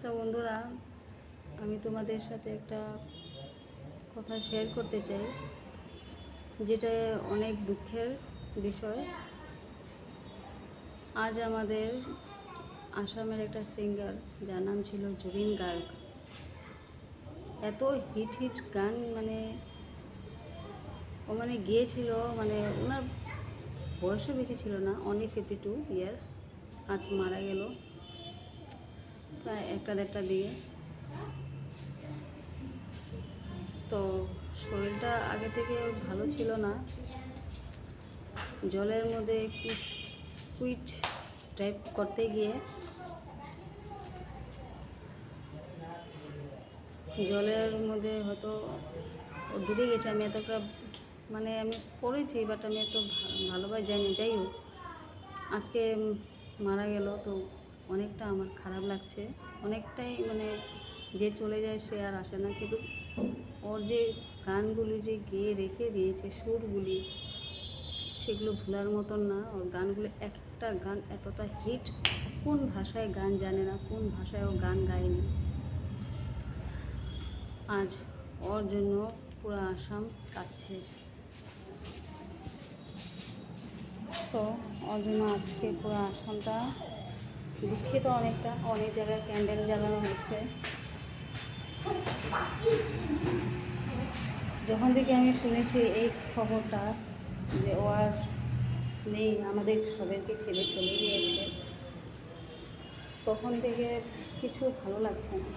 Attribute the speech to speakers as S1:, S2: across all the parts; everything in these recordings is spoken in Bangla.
S1: নমস্কার বন্ধুরা, আমি তোমাদের সাথে একটা কথা শেয়ার করতে চাই, যেটা অনেক দুঃখের বিষয়। আজ আমাদের আসামের একটা সিঙ্গার, যার নাম ছিল জুবিন গার্গ, এত হিট গান ও গিয়েছিল, ওনার বয়সও বেশি ছিল না, অনলি 52 ইয়ার্স। আজ মারা গেল প্রায় 1-1.5টা দিয়ে। তো শরীরটা আগে থেকে ভালো ছিল না, জলের মধ্যে কুইট টাইপ করতে গিয়ে জলের মধ্যে হয়তো ডুবে গেছে। আমি এতটা আমি পড়েছি, বাট আমি এত ভালোভাবে জানি। যাই হোক, আজকে মারা গেল, তো অনেকটা আমার খারাপ লাগছে, অনেকটাই। যে চলে যায় সে আর আসে না, কিন্তু ওর যে গানগুলি যে গেয়ে রেখে দিয়েছে, সুরগুলি, সেগুলো ভোলার মতন না। ওর গানগুলো, একটা গান এতটা হিট, কোন ভাষায় গান জানে না, কোন ভাষায় ও গান গায়নি। আজ ওর জন্য পুরো আসাম কাঁদছে। তো ওর জন্য আজকে পুরো আসামটা দুঃখিত। অনেক জায়গায় ক্যান্ডেল জ্বালানো হচ্ছে। যখন থেকে আমি শুনেছি এই খবরটা, যে ও আর নেই, আমাদের সবাইকে ছেড়ে চলে গিয়েছে, তখন থেকে কিছু ভালো লাগছে না।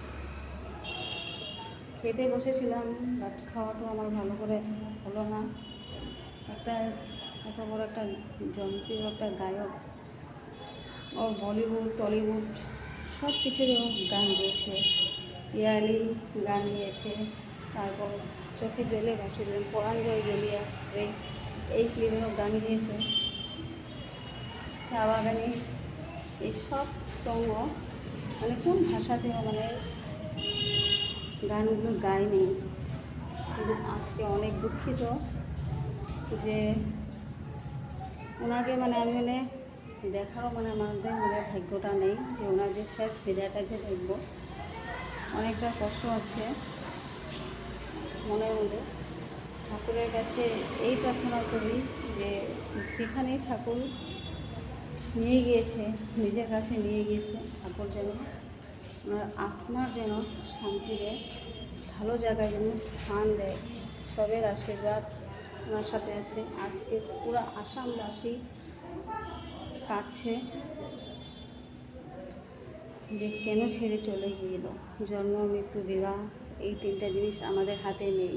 S1: খেতে বসেছিলাম, বাট খাওয়াটাও আমার ভালো করে হলো না। এত বড় একটা জনপ্রিয় একটা গায়ক, ও বলিউড টলিউড সব কিছু গান গিয়েছে, ইয়ালি গান গিয়েছে, তারপর চোখে জলে ভাসে দিলেন, পরাণ জয় জ্বলিয়া রে, এই ফিল্মেরও গান গিয়েছে, চা বাগানে, এইসব সঙ্গও কোন ভাষাতেও গানগুলো গায়নি। কিন্তু আজকে অনেক দুঃখিত যে ওনাকে আমি দেখারও আমাদের ভাগ্যটা নেই, যে ওনার যে শেষ বিদায়টা যে দেখবো। অনেকটা কষ্ট হচ্ছে মনের মধ্যে। ঠাকুরের কাছে এই প্রার্থনা করি, যে যেখানেই ঠাকুর নিয়ে গিয়েছে, নিজের কাছে নিয়ে গিয়েছে, ঠাকুর যেন ওনার আত্মার যেন শান্তি দেয়, ভালো জায়গায় যেন স্থান দেয়। সবের আশীর্বাদ ওনার সাথে আছে। আজকে পুরো আসামবাসী কাঁদছে, যে কেন ছেড়ে চলে গিয়েছিল। জন্ম, মৃত্যু, বিবাহ, এই 3টা জিনিস আমাদের হাতে নেই,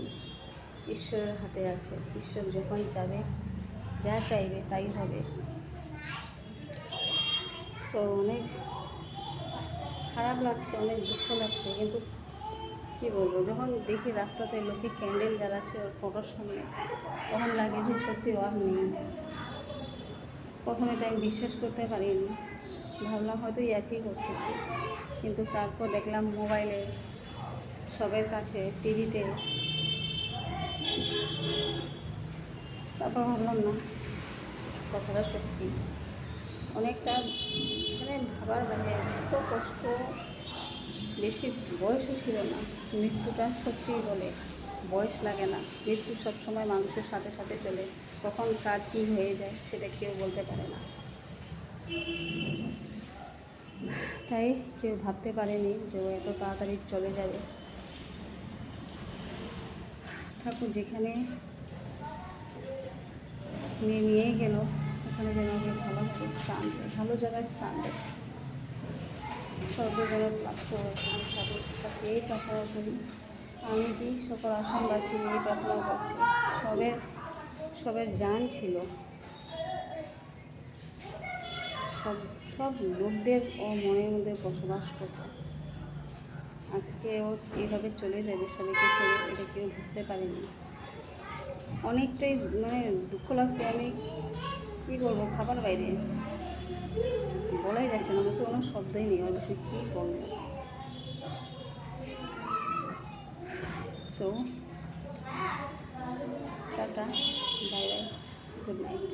S1: ঈশ্বরের হাতে আছে। ঈশ্বর যখন যাবে, যা চাইবে তাই হবে। সো অনেক খারাপ লাগছে, অনেক দুঃখ লাগছে, কিন্তু কী বলবো, যখন দেখি রাস্তাতে লোকে ক্যান্ডেল জ্বালাচ্ছে ওর ফটোর সামনে, তখন লাগে যে সত্যি ও আর নেই। প্রথমে তো আমি বিশ্বাস করতে পারিনি, ভাবলাম হয়তো ইয়ার্কি করছে, কিন্তু তারপর দেখলাম মোবাইলে, সবের কাছে, টিভিতে, তারপর ভাবলাম না, কথাটা সত্যি। অনেকটা ভাবার বাইরে, এত কষ্ট, বেশি বয়সও ছিল না। মৃত্যুটা সত্যিই বলে বয়স লাগে না, মৃত্যু সবসময় মানুষের সাথে সাথে চলে, কখন কার কী হয়ে যায় সেটা কেউ বলতে পারে না। তাই কেউ ভাবতে পারেনি যে ও এত তাড়াতাড়ি চলে যাবে। ঠাকুর যেখানে নিয়ে গেল, ওখানে যেন ওকে ভালোভাবে স্থান দেয়, ভালো জায়গায় স্থান দেয়, সর্বজনের প্রাপ্ত। আমি ঠাকুরের কাছে এই প্রার্থনা করি, আমি কি সকল আসামবাসী এই প্রার্থনা করছি। সবের জান ছিল, সব লোকদের ও মনের মধ্যে বসবাস করত। আজকে ও এইভাবে চলে যাবে সবাইকে ছেড়ে, এটা কেউ ভাবতে পারেনি। অনেকটাই দুঃখ লাগছে। আমি কী বলবো, খাবার বাইরে বলাই যাচ্ছে না, আমাকে কোনো শব্দই নেই, আর বেশি কী বলবো। So tata, bye bye, good night.